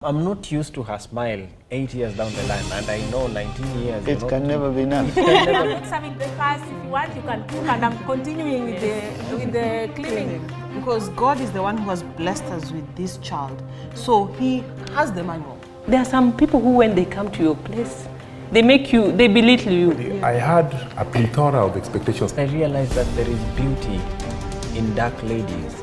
I'm not used to her smile 8 years down the line, and I know 19 years. It can never be enough. I'm not serving breakfast. If you want, you can cook, and I'm continuing with the cleaning. Because God is the one who has blessed us with this child. So He has the manual. There are some people who, when they come to your place, they belittle you. I had a plethora of expectations. I realized that there is beauty in dark ladies.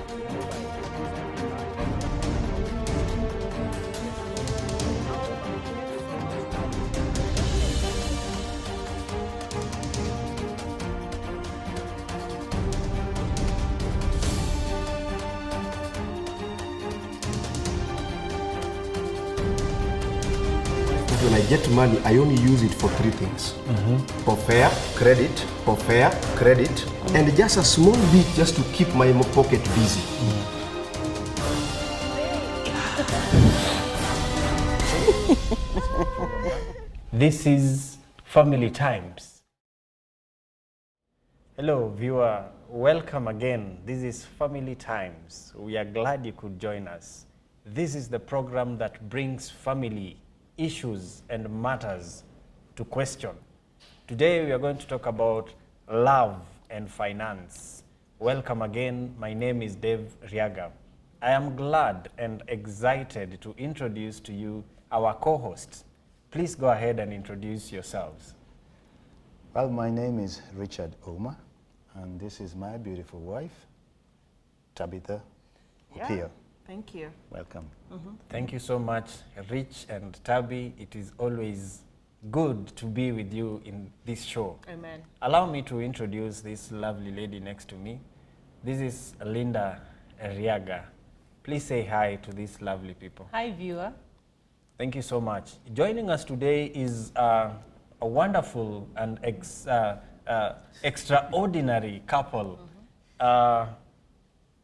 When I get money, I only use it for three things. For fare, credit, and just a small bit just to keep my pocket busy. This is Family Times. Hello, viewer. Welcome again. This is Family Times. We are glad you could join us. This is the program that brings family issues and matters to question. Today we are going to talk about love and finance. Welcome again. My name is Dave Riaga. I am glad and excited to introduce to you our co-hosts. Please go ahead and introduce yourselves. Well, my name is Richard Oma, and this is my beautiful wife, Tabitha Opio. Thank you. Welcome. Thank you so much, Rich and Tabby. It is always good to be with you in this show. Amen. Allow me to introduce this lovely lady next to me. This is Linda Riaga. Please say hi to these lovely people. Hi, viewer. Thank you so much. Joining us today is a wonderful and extraordinary couple.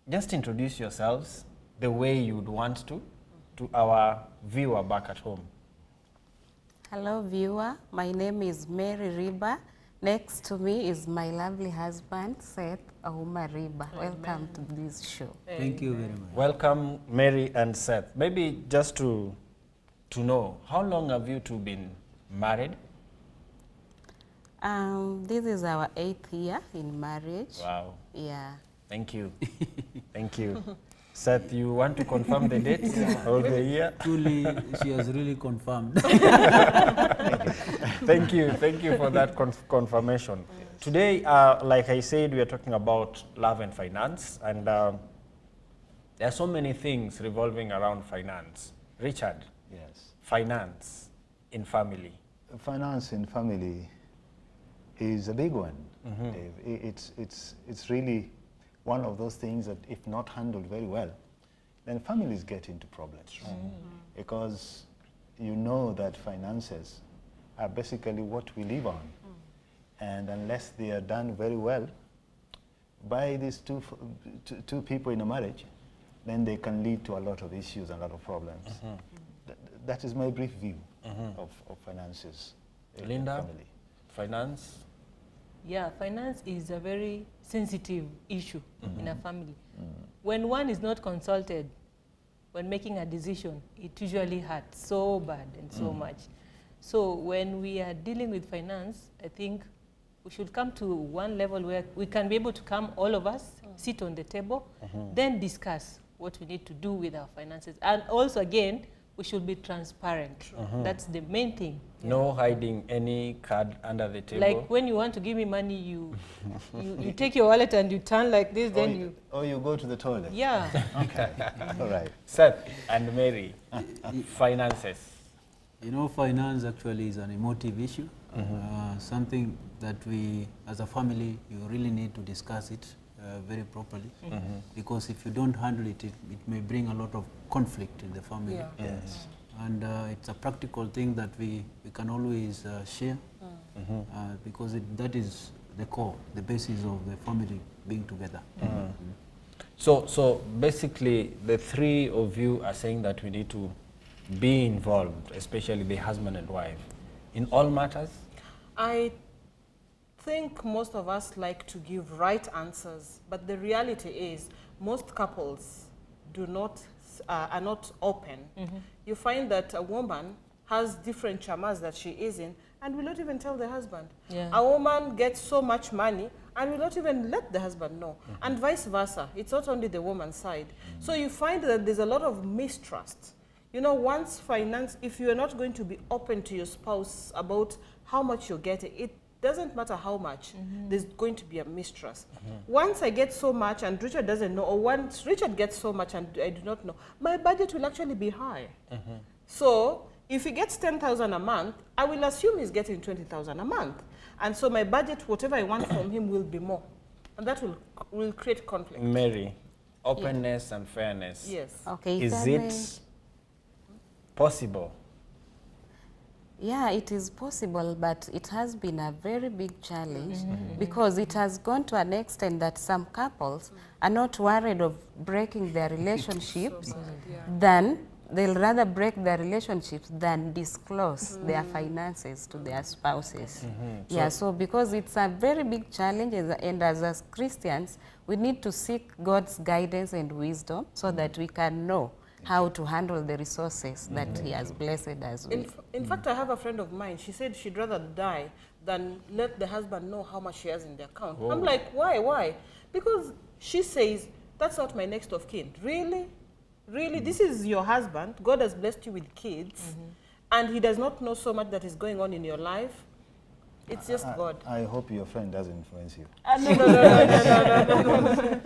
Just introduce yourselves the way you would want to our viewer back at home. Hello viewer, my name is Mary Riba. Next to me is my lovely husband, Seth Auma Riba. Welcome to this show. Thank you very much. Welcome, Mary and Seth. Maybe just to know, how long have you two been married? This is our 8th year in marriage. Wow. Yeah. Thank you. Thank you. Seth, you want to confirm the date of the year? Truly, she has really confirmed. Thank you for that confirmation. Yes. Today, like I said, we are talking about love and finance, and there are so many things revolving around finance. Richard, Yes. finance in family. Finance in family is a big one, Dave. It's really one of those things that if not handled very well, then families get into problems. Because you know that finances are basically what we live on. And unless they are done very well by these two people in a marriage, then they can lead to a lot of issues and a lot of problems. That is my brief view of finances in Linda, family. Finance? Yeah, finance is a very sensitive issue in a family. When one is not consulted when making a decision, it usually hurts so bad and so much. So when we are dealing with finance, I think we should come to one level where we can be able to come, all of us, sit on the table, then discuss what we need to do with our finances. And also, again, we should be transparent. That's the main thing. No hiding any card under the table. Like when you want to give me money, you take your wallet and you turn like this, then you... Or you go to the toilet. Yeah. Okay. All right. Seth and Mary, finances. You know, finance actually is an emotive issue. Something that we, as a family, you really need to discuss it very properly. Because if you don't handle it, it may bring a lot of conflict in the family. Yeah. Yes. And it's a practical thing that we can always share because that is the core, the basis of the family being together. So basically, the three of you are saying that we need to be involved, especially the husband and wife, in all matters? I think most of us like to give right answers, but the reality is most couples do not are not open, you find that a woman has different chamas that she is in and will not even tell the husband. Yeah. A woman gets so much money and will not even let the husband know. And vice versa. It's not only the woman's side. So you find that there's a lot of mistrust. You know, once finance, if you're not going to be open to your spouse about how much you're getting, it doesn't matter how much, there's going to be a mistrust. Once I get so much and Richard doesn't know, or once Richard gets so much and I do not know, my budget will actually be high. So if he gets 10,000 a month, I will assume he's getting 20,000 a month. And so my budget, whatever I want from him, will be more. And that will create conflict. Mary, openness and fairness. Yes. Okay. if Is I may- it possible? Yeah, it is possible, but it has been a very big challenge because it has gone to an extent that some couples are not worried of breaking their relationships than they'll rather break their relationships than disclose their finances to their spouses. Yeah, so because it's a very big challenge, and as Christians, we need to seek God's guidance and wisdom so that we can know how to handle the resources that He has blessed us with. In fact, I have a friend of mine. She said she'd rather die than let the husband know how much she has in the account. I'm like, why? Why? Because she says, that's not my next of kin. Really? Really? This is your husband. God has blessed you with kids. And he does not know so much that is going on in your life. It's just God. I hope your friend doesn't influence you. No.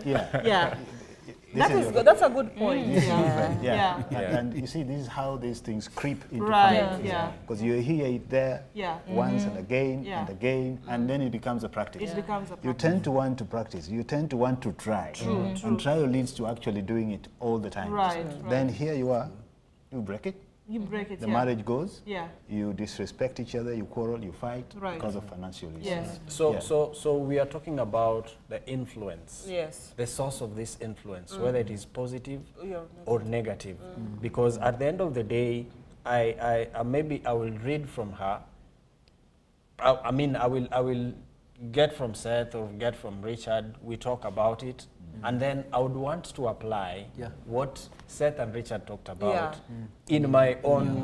Yeah. Yeah. This That is your- good. That's a good point. Yeah. Yeah. And you see, this is how these things creep into Right, families. yeah. Because you hear it there Yeah. once and again Yeah. and again, and then it becomes a practice. It becomes a You tend to want to practice. You tend to want to try. And trial leads to actually doing it all the time. Right, Then here you are, you break it. You break it. The yeah. marriage goes. Yeah. You disrespect each other. You quarrel. You fight Right. because of financial issues. Yes. So, Yeah. so we are talking about the influence, Yes. the source of this influence, whether it is positive Yeah. or negative. Because at the end of the day, maybe I will read from her. I will get from Seth or get from Richard. We talk about it, and then I would want to apply what Seth and Richard talked about in my own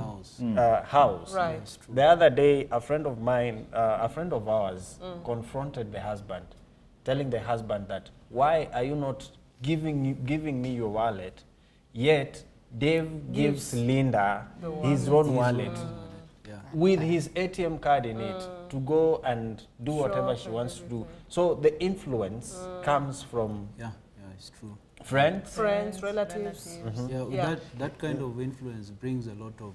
house. Right. The other day, a friend of mine, a friend of ours, confronted the husband, telling the husband that, why are you not giving me your wallet, yet Dave gives Linda his own wallet with his ATM card in it to go and do whatever she wants to do. So the influence comes from It's true. friends. Friends, relatives. Yeah, Yeah. that kind of influence brings a lot of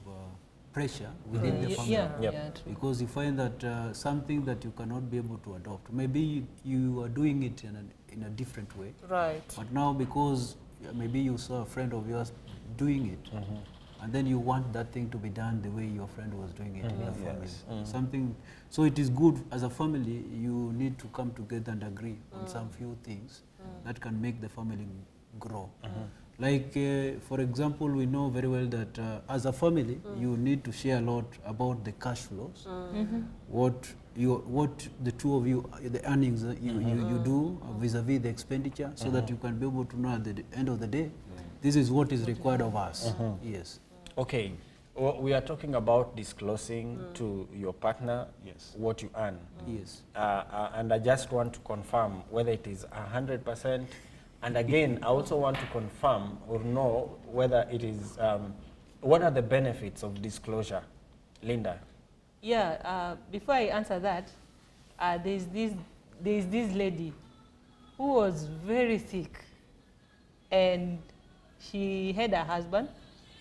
pressure within the family. Yep. True. Because you find that something that you cannot be able to adopt, maybe you are doing it in a different way, Right. but now because maybe you saw a friend of yours doing it, and then you want that thing to be done the way your friend was doing it in your family. Something. So it is good as a family. You need to come together and agree on some few things that can make the family grow. Like, for example, we know very well that as a family, you need to share a lot about the cash flows, what the two of you, the earnings that you do vis-a-vis the expenditure, so that you can be able to know at the end of the day, this is what is required of us. Yes. Okay, we are talking about disclosing to your partner what you earn. Yes. And I just want to confirm whether it is 100%. And again, I also want to confirm or know whether it is, what are the benefits of disclosure? Linda? Yeah, before I answer that, there's this lady who was very sick, and she had a husband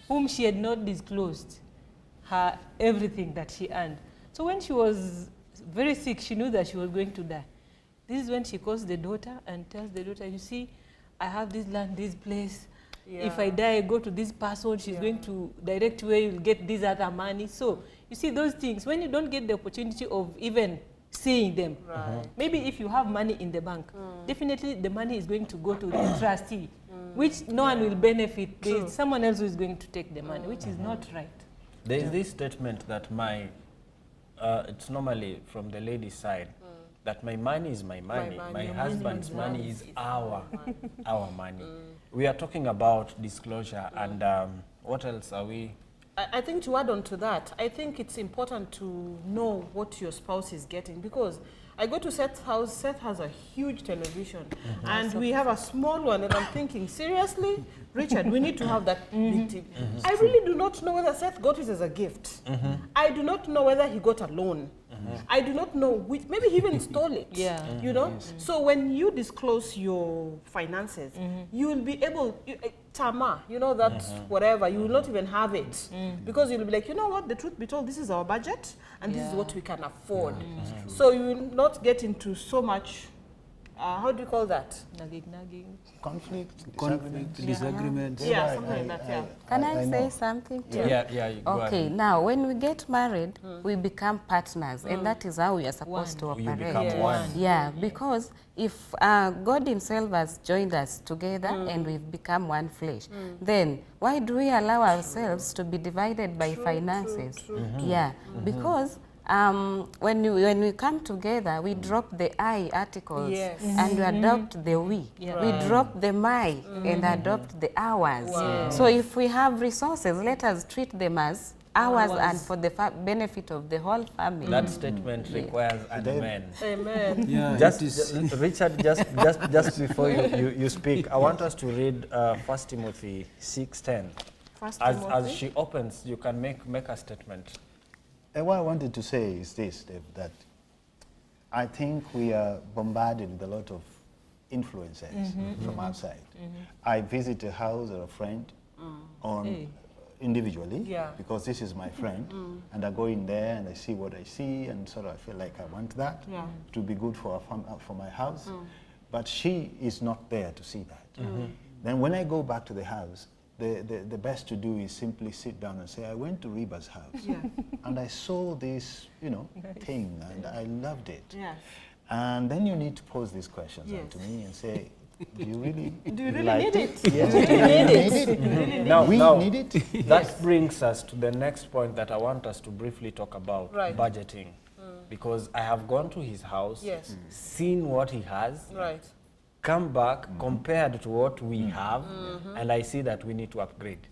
whom she had not disclosed her everything that she earned. So when she was very sick, she knew that she was going to die. This is when she calls the daughter and tells the daughter, you see, I have this land, this place. If I die, I go to this person, she's going to direct where you'll get this other money. So you see those things, when you don't get the opportunity of even seeing them, maybe if you have money in the bank, definitely the money is going to go to the trustee, which no one will benefit. There's someone else who is going to take the money, which is not right. There is this statement that it's normally from the lady's side, that my money is my money, my husband's money is our money. We are talking about disclosure, and what else are we? I think to add on to that, I think it's important to know what your spouse is getting, because I go to Seth's house. Seth has a huge television, and we have a small one, and I'm thinking, seriously, Richard, we need to have that big TV. I really do not know whether Seth got it as a gift. I do not know whether he got a loan. I do not know which, maybe he even stole it. You know? So when you disclose your finances, you will be able, Tama, you know, that whatever, you will not even have it. Because you'll be like, you know what, the truth be told, this is our budget, and this is what we can afford. So you will not get into so much, how do you call that? Nagging. Conflict, disagreement. Yeah, something like that, yeah. Can I say something too? Yeah, you go Okay, ahead. now when we get married, we become partners, and that is how we are supposed to You operate. become one. Yeah, because if God Himself has joined us together and we've become one flesh, then why do we allow ourselves to be divided by finances? Yeah, because when we come together, we drop the I articles and we adopt the we. We drop the my and adopt the ours. So if we have resources, let us treat them as ours and for the benefit of the whole family. That statement requires an amen. Amen. Yeah, Richard, just before you speak, I want us to read 1 Timothy 6:10. As she opens, you can make a statement. What I wanted to say is this, Dave, that I think we are bombarded with a lot of influences from outside. I visit a house or a friend individually, because this is my friend, and I go in there and I see what I see, and sort of I feel like I want that to be good for my house, but she is not there to see that. Then when I go back to the house, the best to do is simply sit down and say, I went to Reba's house and I saw this, thing, and I loved it. And then you need to pose these questions to me and say, do you really need it? Yes, do you really need it? Now, need it? That brings us to the next point that I want us to briefly talk about, budgeting. Because I have gone to his house, seen what he has, come back, compared to what we have, and I see that we need to upgrade.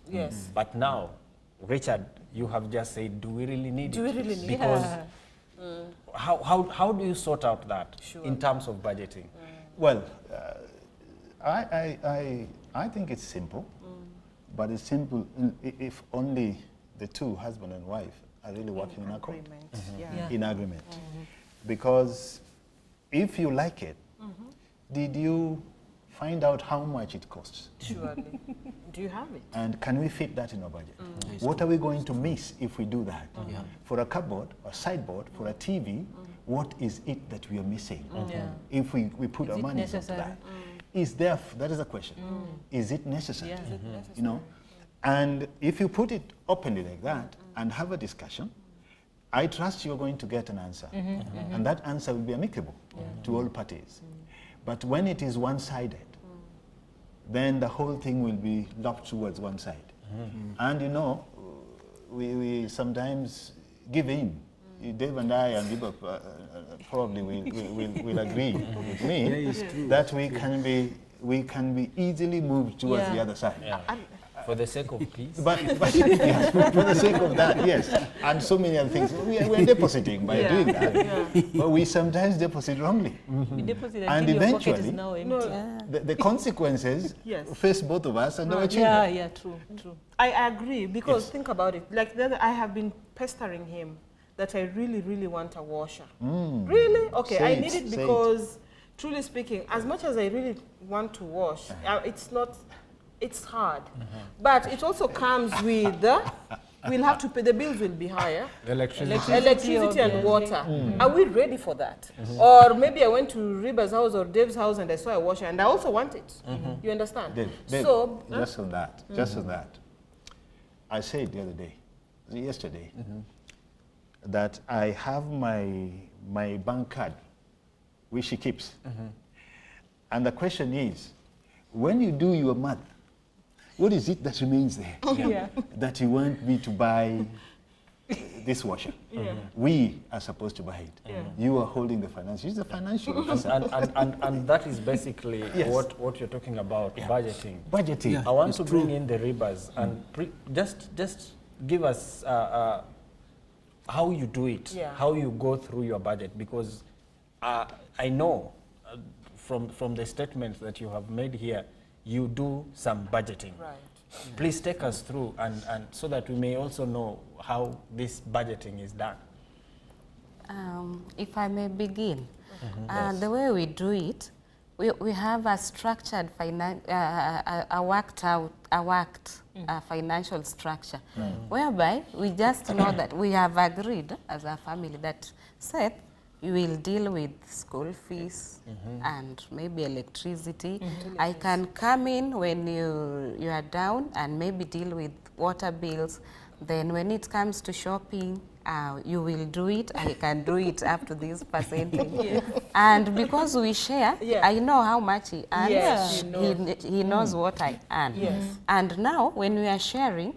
But now, Richard, you have just said, do we really need it? Do we really need it? Because how do you sort out that in terms of budgeting? Well, I think it's simple, but it's simple if only the two, husband and wife, are really working in accord, in agreement. Because if you like it, did you find out how much it costs? Surely. Do you have it? And can we fit that in our budget? What are we going to miss if we do that? For a cupboard, a sideboard, for a TV, what is it that we are missing? If we put our money into that. That is a question. Is it necessary? You know? And if you put it openly like that and have a discussion, I trust you're going to get an answer. And that answer will be amicable to all parties. But when it is one-sided, then the whole thing will be locked towards one side. And we sometimes give in. Dave and I and Liba probably will agree with me that we can be easily moved towards the other side. For the sake of peace? But yes, for the sake of that, yes. And so many other things. We're depositing by doing that. But we sometimes deposit wrongly. We deposit and until your pocket eventually, is now empty. the consequences face both of us and our children. Yeah, true. I agree, because think about it. Like I have been pestering him that I really, really want a washer. Really? Okay, I need it because, truly speaking, as much as I really want to wash, it's hard. But it also comes with we'll have to pay, the bills will be higher. Electricity and water. Are we ready for that? Or maybe I went to Reba's house or Dave's house and I saw a washer and I also want it. You understand? Dave, so just on that, I said the other day, yesterday, that I have my bank card, which she keeps. And the question is, when you do your math, what is it that remains there that you want me to buy this washer. We are supposed to buy it. You are holding the finance. She's the financial officer. And that is basically Yes. what you're talking about, budgeting. Budgeting. Yeah. I want It's to true. bring in the Rivers and just give us how you do it, Yeah. how you go through your budget, because I know from the statements that you have made here, you do some budgeting. Right. Please take us through and so that we may also know how this budgeting is done. If I may begin, Yes. the way we do it, we have a structured, financial structure, whereby we just know that we have agreed as a family that, Seth, you will deal with school fees and maybe electricity. I can come in when you are down and maybe deal with water bills. Then when it comes to shopping, you will do it. I can do it up to this percentage. And because we share, I know how much he earns. Yes, He knows what I earn. Yes. And now when we are sharing,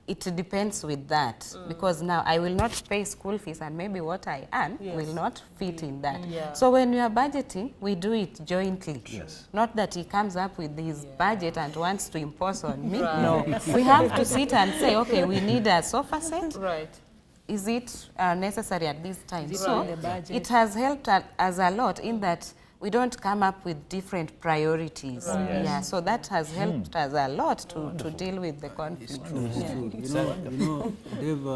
it depends with that, because now I will not pay school fees and maybe what I earn will not fit in that. Yeah. So when we are budgeting, we do it jointly. Yes. Not that he comes up with his budget and wants to impose on me. No, we have to sit and say, okay, we need a sofa set. Right. Is it necessary at this time? Is it So in the budget? it has helped us a lot in that we don't come up with different priorities. Yeah, so that has helped us a lot to deal with the conflict. It's true. You know, Dave,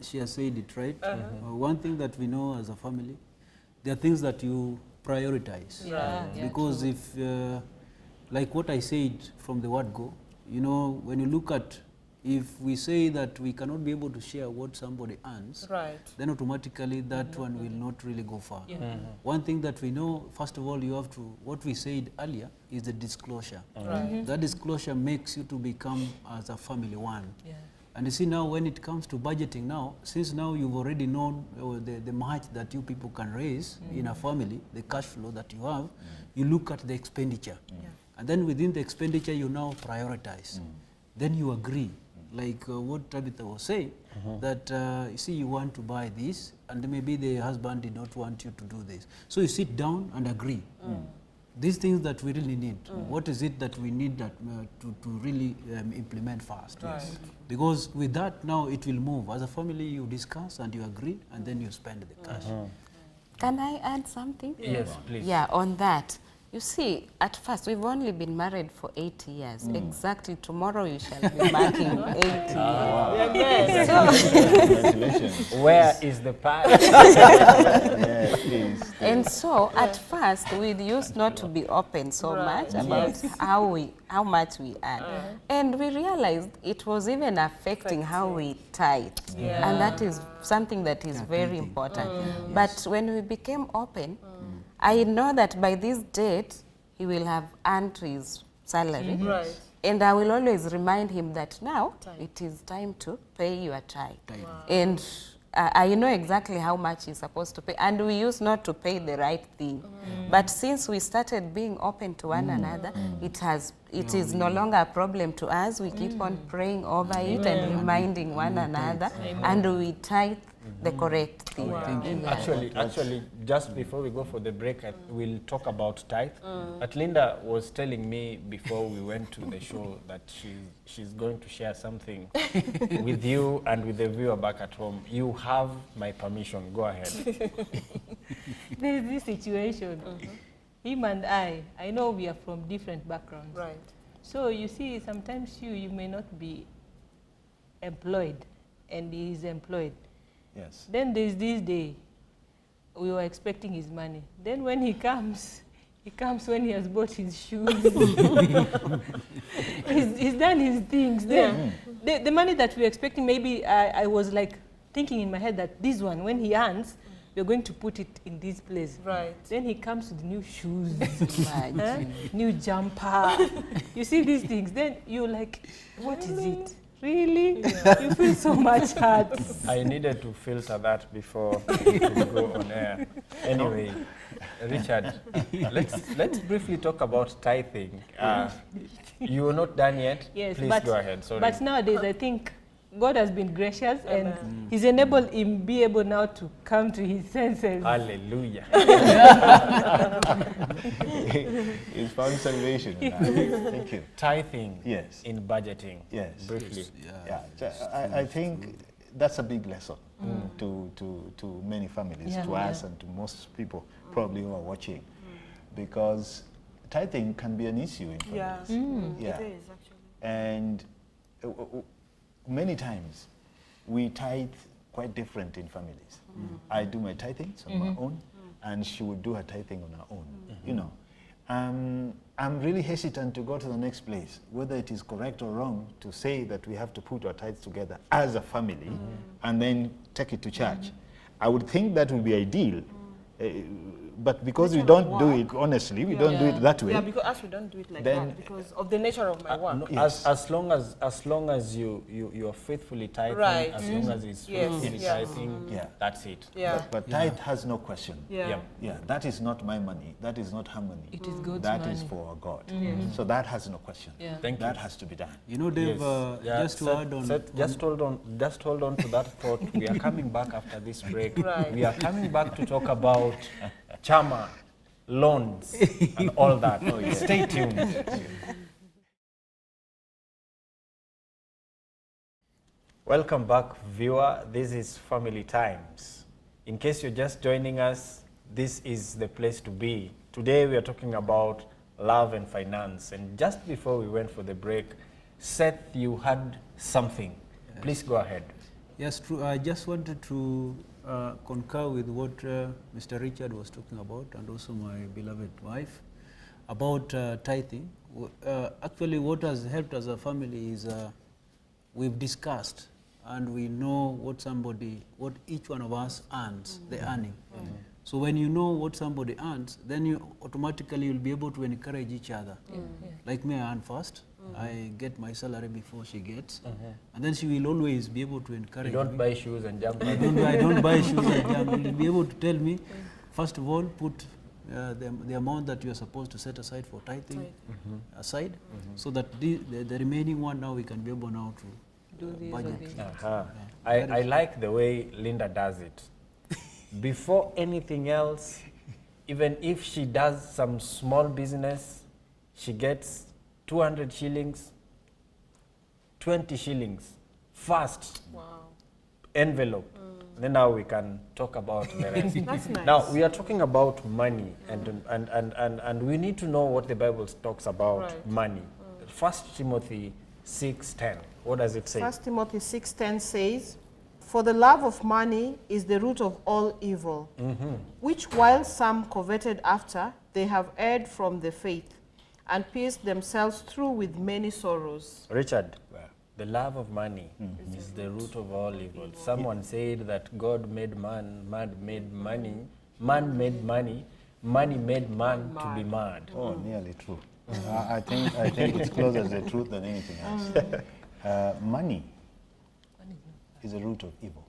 she has said it right. One thing that we know as a family, there are things that you prioritize. Because if, like what I said from the word go, you know, when you look at, if we say that we cannot be able to share what somebody earns, Right. then automatically that one will not really go far. One thing that we know, first of all, you have to, what we said earlier is the disclosure. Right. That disclosure makes you to become as a family one. And you see now when it comes to budgeting now, since now you've already known the much that you people can raise in a family, the cash flow that you have, you look at the expenditure. And then within the expenditure you now prioritize. Then you agree. Like what Tabitha was saying, that you see you want to buy this and maybe the husband did not want you to do this. So you sit down and agree. These things that we really need, what is it that we need that, to really implement fast? Right. Because with that now it will move. As a family you discuss and you agree and then you spend the cash. Can I add something? Yes, please. Yeah, on that. You see, at first, we've only been married for 8 years. Exactly, tomorrow you shall be marking 8 years. Congratulations. Where is the pie? Yeah, please. And so, at first, we used not to be open so much about how much we earn. And we realized it was even affecting how we tithe. And that is something that is very important. But when we became open, I know that by this date, he will have earned his salary. Right. And I will always remind him that now it is time to pay your tithe. And I know exactly how much he's supposed to pay. And we used not to pay the right thing. But since we started being open to one another, it is no longer a problem to us. We keep on praying over it and reminding one another. And we tithe the correct thing. Actually, just before we go for the break, we'll talk about tithe. But Linda was telling me before we went to the show that she's going to share something with you and with the viewer back at home. You have my permission. Go ahead. There is this situation. Him and I know we are from different backgrounds. Right. So you see, sometimes you may not be employed and he is employed. Yes. Then there's this day, we were expecting his money. Then when he comes when he has bought his shoes. he's done his things. Then the money that we were expecting, maybe I was like thinking in my head that this one, when he earns, we're going to put it in this place. Right. Then he comes with new shoes, new jumper. You see these things, then you're like, what is it? Really? You feel so much hurt. I needed to filter that before we could go on air. Anyway, Richard, let's briefly talk about tithing. You are not done yet? Yes, Please but, go ahead. Sorry. But nowadays, I think God has been gracious and He's enabled him be able now to come to his senses. Hallelujah. He's found salvation. Thank you. Tithing Yes. in budgeting. Yes. Briefly. Yeah. So I think that's a big lesson to many families, to us and to most people probably who are watching, because tithing can be an issue in families. It is actually. And many times we tithe quite different in families. I do my tithings on my own, and she would do her tithing on her own. You know, I'm really hesitant to go to the next place, whether it is correct or wrong to say that we have to put our tithes together as a family and then take it to church. I would think that would be ideal. But because we don't do it, honestly, we don't do it that way. Yeah, because us, we don't do it like Then- that because of the nature of my work. No, Yes. as long as you are faithfully tithing, Right. as long as it's Yes, faithfully yes. tithing, Yeah. that's it. Yeah. But tithe has no question. Yeah. Yeah. Yeah, that is not my money. That is not her money. It is God's That is money. for our God. So that has no question. Yeah. Thank you. That has to be done. You know, Dave, Yeah, just to Seth- add on, Seth, just hold on to that thought. We are coming back after this break. Right. We are coming back to talk about chama, loans, and all that. Stay tuned. Welcome back, viewer. This is Family Times. In case you're just joining us, this is the place to be. Today we are talking about love and finance. And just before we went for the break, Seth, you had something. Please go ahead. yes, true. I just wanted to concur with what Mr. Richard was talking about, and also my beloved wife, about tithing. Actually, what has helped as a family is we've discussed and we know what each one of us earns, the earning. So when you know what somebody earns, then you automatically will be able to encourage each other. Like me, I earn first. I get my salary before she gets, and then she will always be able to encourage You don't me. buy shoes and jump. I don't buy shoes and jam. You'll be able to tell me, first of all, put the amount that you are supposed to set aside for tithing aside, so that the remaining one now we can be able now to Do this or budget. this. I like the way Linda does it. Before anything else, even if she does some small business, she gets 200 shillings, 20 shillings, first envelope. Then now we can talk about the rest. That's nice. Now we are talking about money, and we need to know what the Bible talks about Right. money. 1 Timothy 6:10. What does it say? 1 Timothy 6:10 says, "For the love of money is the root of all evil, which while some coveted after, they have erred from the faith, and pierced themselves through with many sorrows." Richard, the love of money is the root of all evil. Someone said that God made man, man made money, man made money, money made man to be mad. Oh, nearly true. I think it's closer to the truth than anything else. Money is a root of evil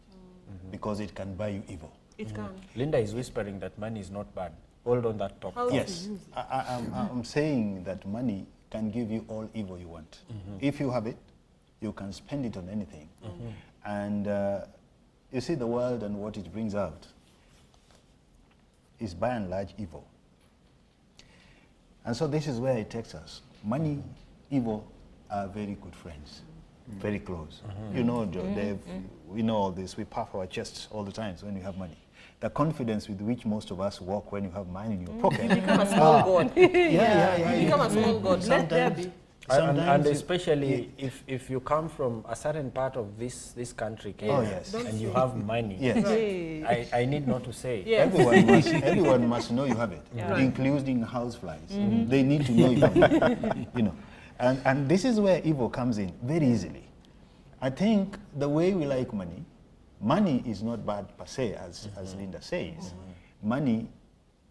because it can buy you evil. It can. Linda is whispering that money is not bad. Hold on that topic. How Yes, I'm saying that money can give you all evil you want. If you have it, you can spend it on anything. And you see, the world and what it brings out is by and large evil. And so this is where it takes us. Money, evil are very good friends, very close. You know, Dave, we know all this. We puff our chests all the time when we have money. The confidence with which most of us walk when you have money in your pocket. Become a small god. Yeah. Become a small god. Let there be. And Sometimes especially if you come from a certain part of this country, Kenya, yes. and you have money, Yes. I need not to say. Yeah. Everyone must know you have it, including houseflies. They need to know you have it. You know, and this is where evil comes in very easily. I think the way we like money is not bad per se, as Linda says. Money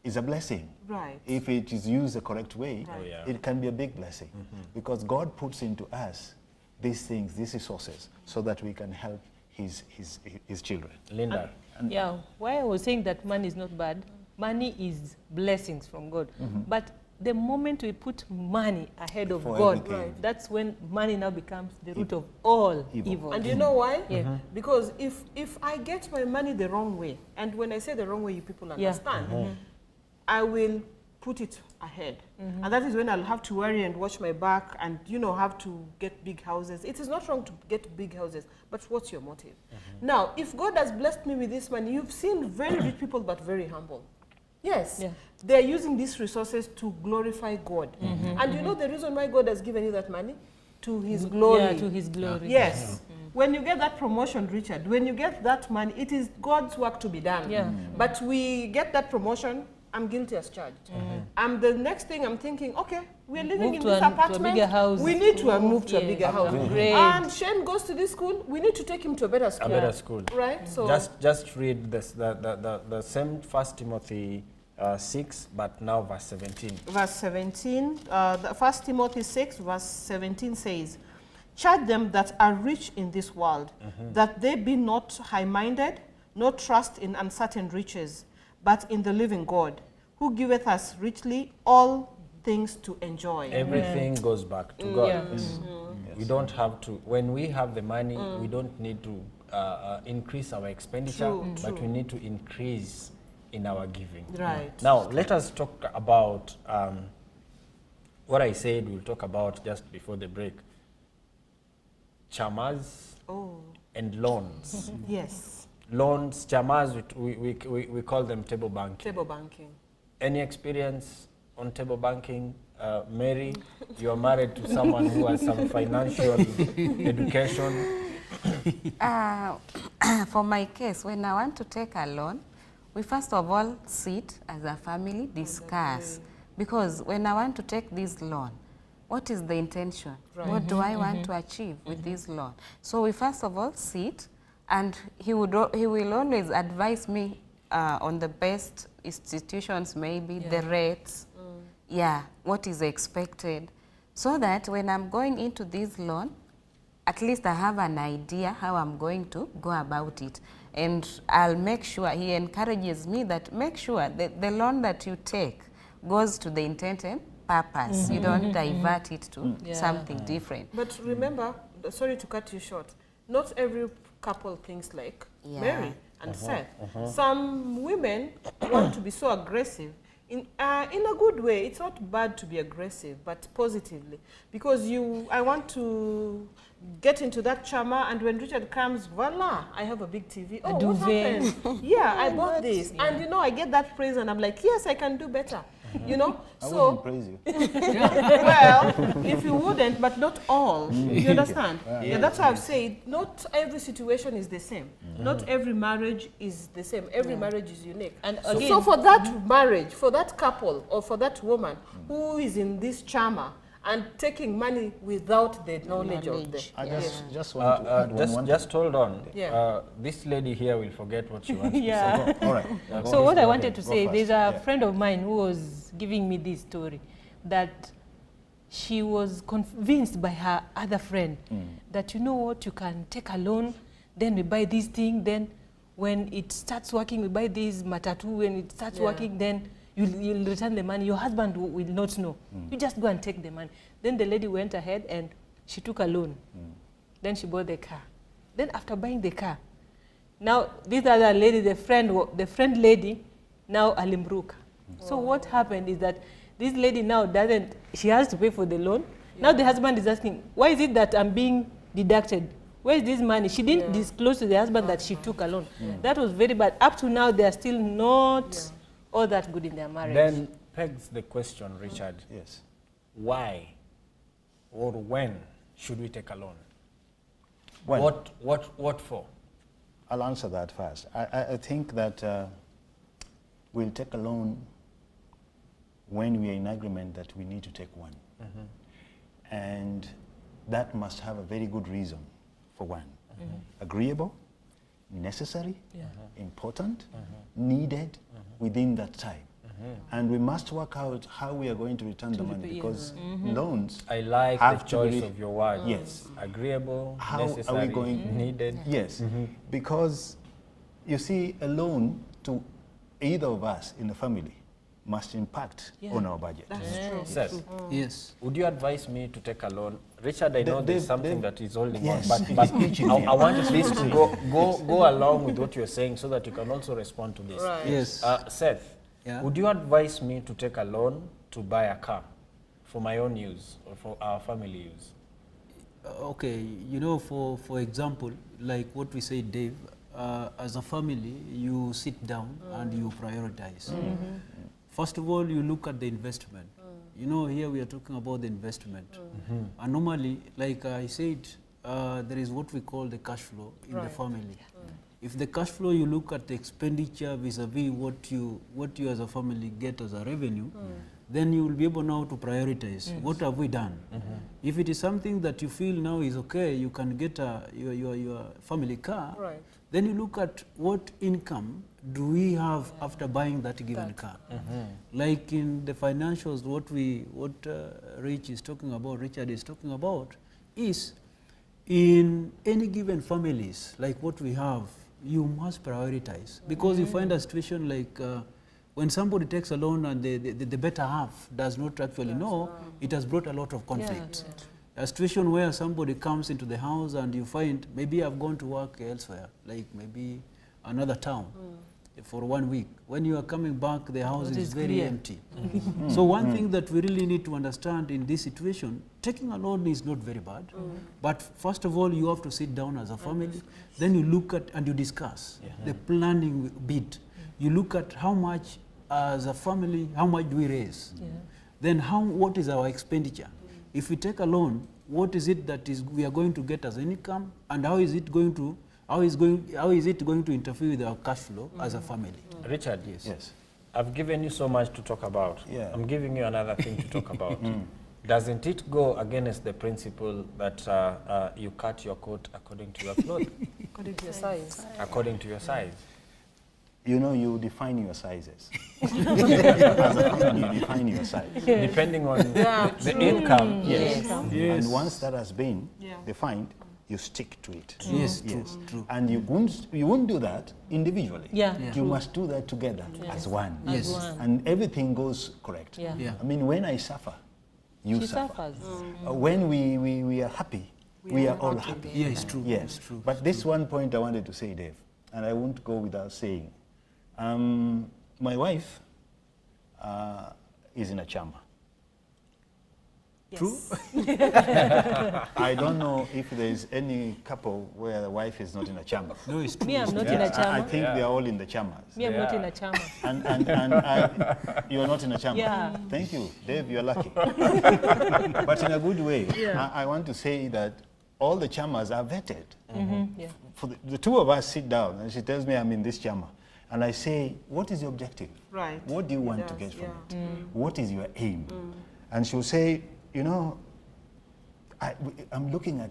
is a blessing. Right. If it is used the correct way, Oh, yeah. it can be a big blessing because God puts into us these things, these resources, so that we can help his children. Linda, Yeah, why I was saying that money is not bad, money is blessings from God. But the moment we put money ahead of For God, everything. that's when money now becomes the root of all Evil. evil. And you know why? Yeah. Because if I get my money the wrong way, and when I say the wrong way, you people Yeah. understand, I will put it ahead. And that is when I'll have to worry and watch my back and, you know, have to get big houses. It is not wrong to get big houses, but what's your motive? Now, if God has blessed me with this money, you've seen very rich people but very humble. Yes, Yeah. they're using these resources to glorify God. And you know the reason why God has given you that money? To His glory. Yeah, to His glory. Yes. When you get that promotion, Richard, when you get that money, it is God's work to be done. Yeah. But we get that promotion, I'm guilty as charged. The next thing I'm thinking, okay, we're living Move in to this to a apartment. bigger house. We need to move to a Yes. bigger house. Upgrade. And Shane goes to this school, we need to take him to a better A school. better school. Right? So Just read this, the same 1 Timothy 6, but now verse 17. verse 17, the 1 Timothy 6, verse 17 says, charge them that are rich in this world, that they be not high-minded, nor trust in uncertain riches, but in the living God, who giveth us richly all things to enjoy. Everything goes back to God. Yeah. Yes. We don't have to, when we have the money, we don't need to increase our expenditure, True, but true. we need to increase in our giving. Right. Now, let us talk about what I said we'll talk about just before the break. Chamas Oh, and loans. yes. Loans, chamas, we call them table banking. Table banking. Any experience on table banking? Mary, you are married to someone who has some financial education. For my case, when I want to take a loan, we first of all sit as a family, discuss. Because when I want to take this loan, what is the intention? Right. What do I want to achieve with this loan? So we first of all sit, and he will always advise me on the best institutions, maybe the rates, what is expected, so that when I'm going into this loan, at least I have an idea how I'm going to go about it. And I'll make sure, he encourages me that make sure that the loan that you take goes to the intended purpose. You don't divert it to something different. But remember, sorry to cut you short, not every couple thinks like Mary and Seth. Some women want to be so aggressive. In a good way. It's not bad to be aggressive, but positively. Because I want to get into that chama, and when Richard comes, voila, I have a big TV. Oh, what duvet. happened? Yeah, I bought this. And you know, I get that praise and I'm like, yes, I can do better. You know? I So, wouldn't praise you. well, if you wouldn't, but not all. You understand? Yeah, that's why I've said not every situation is the same. Not every marriage is the same. Every marriage is unique. And So, again, so for that marriage, for that couple, or for that woman who is in this charmer and taking money without the knowledge of the... I just want to add one Just hold on. Yeah. This lady here will forget what she wants Yeah. to say. All right. So what I wanted to Go say, first. there's a Yeah. friend of mine who was giving me this story, that she was convinced by her other friend that, you know what, you can take a loan, then we buy this thing, then when it starts working, we buy this matatu, when it starts working, then you'll return the money. Your husband will not know. You just go and take the money. Then the lady went ahead and she took a loan. Then she bought the car. Then after buying the car, now this other lady, the friend lady, now alimbruka. So what happened is that this lady now she has to pay for the loan. Now the husband is asking, why is it that I'm being deducted? Where is this money? She didn't disclose to the husband that she took a loan. That was very bad. Up to now, they are still not all that good in their marriage. Then pegs the question, Richard. Yes. Why or when should we take a loan? When? What for? I'll answer that first. I think that we'll take a loan when we are in agreement that we need to take one. And that must have a very good reason for one. Agreeable, necessary, important, needed within that time. And we must work out how we are going to return the money, because loans I like have the to choice be- of your word. Yes. Agreeable, How are we necessary, going- needed. Yes, because you see, a loan to either of us in the family must impact Yeah. on our budget. That's true. Seth, Yes. would you advise me to take a loan? Richard, I know there's something that is holding Yes. on, but I want this to go along with what you're saying so that you can also respond to this. Right. Yes. Seth, Yeah. would you advise me to take a loan to buy a car for my own use or for our family use? Okay, you know, for example, like what we say, Dave, as a family, you sit down and you prioritize. First of all, you look at the investment. You know, here we are talking about the investment. And normally, like I said, there is what we call the cash flow in the family. If the cash flow, you look at the expenditure vis-a-vis what you as a family get as a revenue, then you will be able now to prioritize. What have we done? If it is something that you feel now is okay, you can get your family car, Right. then you look at what income do we have after buying that given car. Like in the financials, what Richard is talking about is in any given families, like what we have, you must prioritize. Because you find a situation like when somebody takes a loan and the better half does not actually know, it has brought a lot of conflict. A situation where somebody comes into the house and you find, maybe I've gone to work elsewhere, like maybe another town for 1 week. When you are coming back, the house is very empty. So one thing that we really need to understand in this situation, taking a loan is not very bad. But first of all, you have to sit down as a family, then you look at and you discuss the planning bit. You look at how much as a family, how much do we raise? Then what is our expenditure? If we take a loan, what is it that we are going to get as an income, and how is it going to interfere with our cash flow as a family? Richard, Yes. I've given you so much to talk about. Yeah. I'm giving you another thing to talk about. Doesn't it go against the principle that you cut your coat according to your cloth, According to your size. according to your size? You know, you define your sizes. As a family, you define your size. Depending on the income. Yes. Yes. And once that has been defined, you stick to it. Yes, true. And you won't do that individually. Yeah. You must do that together as one. Yes. one. And everything goes correct. Yeah. Yeah. I mean, when I suffer, you She suffer. suffers. When we are happy, we are all happy. Yeah, it's true. Yes. It's true. But this one point I wanted to say, Dave, and I won't go without saying. My wife is in a chama. Yes. True? I don't know if there is any couple where the wife is not in a chama. No, it's true. Me, I'm not in a I chama. think they are all in the chamas. Me, I'm not in a chama. And you are not in a chama. Yeah. Thank you, Dave. You are lucky. But in a good way. Yeah. I want to say that all the chamas are vetted. Yeah. For the two of us sit down, and she tells me I'm in this chama, and I say, "What is your objective? Right. What do you want to does, get from yeah. it? What is your aim?" And she'll say, "You know, I'm looking at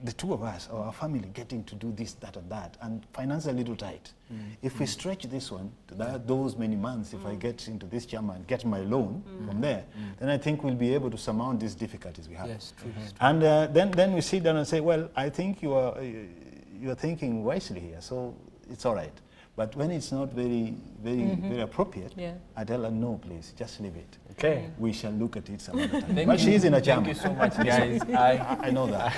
the two of us or our family getting to do this, that, and that, and finance a little tight. If we stretch this one to those many months, if I get into this chama and get my loan from there, then I think we'll be able to surmount these difficulties we have." Yes, true. And then we sit down and say, "Well, I think you are thinking wisely here, so it's all right." But when it's not very appropriate, Yeah. I tell her, "No, please, just leave it. Okay. We shall look at it some other time." Thank But you. she's in a Thank chama. you so much, guys. I know that.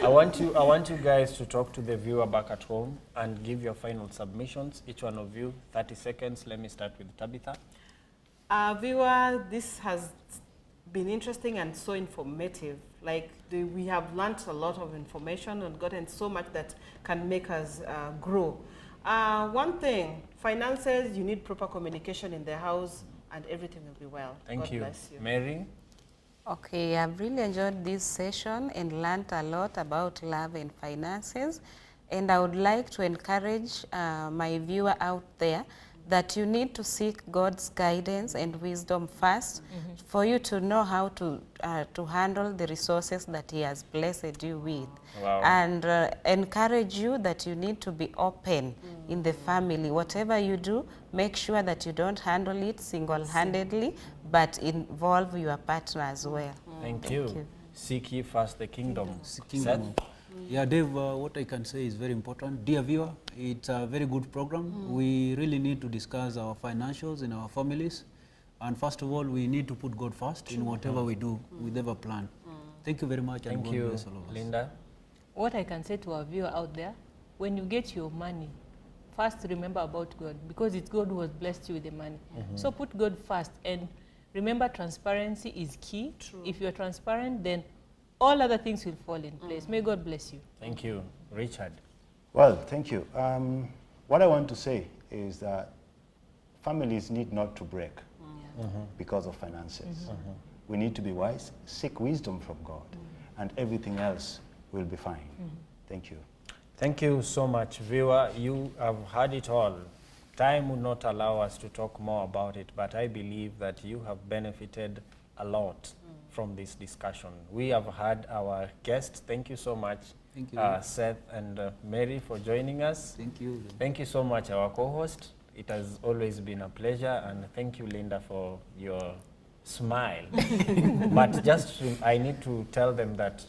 I want you guys to talk to the viewer back at home and give your final submissions. Each one of you, 30 seconds. Let me start with Tabitha. Viewer, this has been interesting and so informative. Like we have learnt a lot of information and gotten so much that can make us grow. One thing, finances, you need proper communication in the house and everything will be well. Thank God you. bless you. Mary? Okay, I've really enjoyed this session and learned a lot about love and finances. And I would like to encourage my viewer out there that you need to seek God's guidance and wisdom first for you to know how to handle the resources that He has blessed you with. Wow. And encourage you that you need to be open in the family. Whatever you do, make sure that you don't handle it single-handedly, but involve your partner as well. Thank you. Seek ye first the kingdom. Kingdom. Yeah, Dave, what I can say is very important. Dear viewer, it's a very good program. We really need to discuss our financials in our families. And first of all, we need to put God first in whatever we do, with every plan. Thank you very much, and Thank God you, bless all of us. Linda. What I can say to our viewer out there, when you get your money, first remember about God, because it's God who has blessed you with the money. So put God first, and remember transparency is key. If you're transparent, then all other things will fall in place. May God bless you. Thank you. Richard. Well, thank you. What I want to say is that families need not to break because of finances. We need to be wise, seek wisdom from God, and everything else will be fine. Thank you. Thank you so much, viewer. You have heard it all. Time would not allow us to talk more about it, but I believe that you have benefited a lot from this discussion. We have had our guests. Thank you so much, Thank you. Seth and Mary, for joining us. Thank you. Thank you so much, our co-host. It has always been a pleasure, and thank you, Linda, for your smile. But just I need to tell them that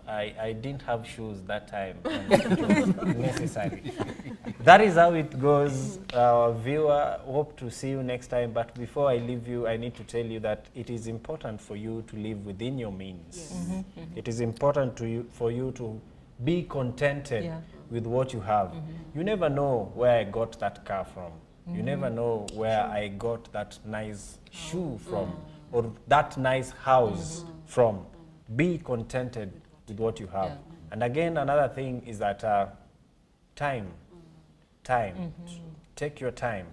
I didn't have shoes that time, and it was necessary. That is how it goes. Viewer, hope to see you next time. But before I leave you, I need to tell you that it is important for you to live within your means. It is important for you to be contented with what you have. You never know where I got that car from. You never know where I got that nice shoe from, or that nice house from. Be contented with what you have. And again, another thing is that time. Take your time.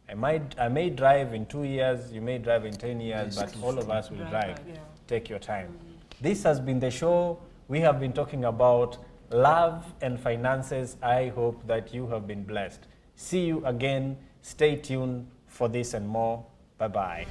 I may drive in 2 years, you may drive in 10 years, but all of us will drive. Take your time. This has been the show. We have been talking about love and finances. I hope that you have been blessed. See you again. Stay tuned for this and more. Bye-bye.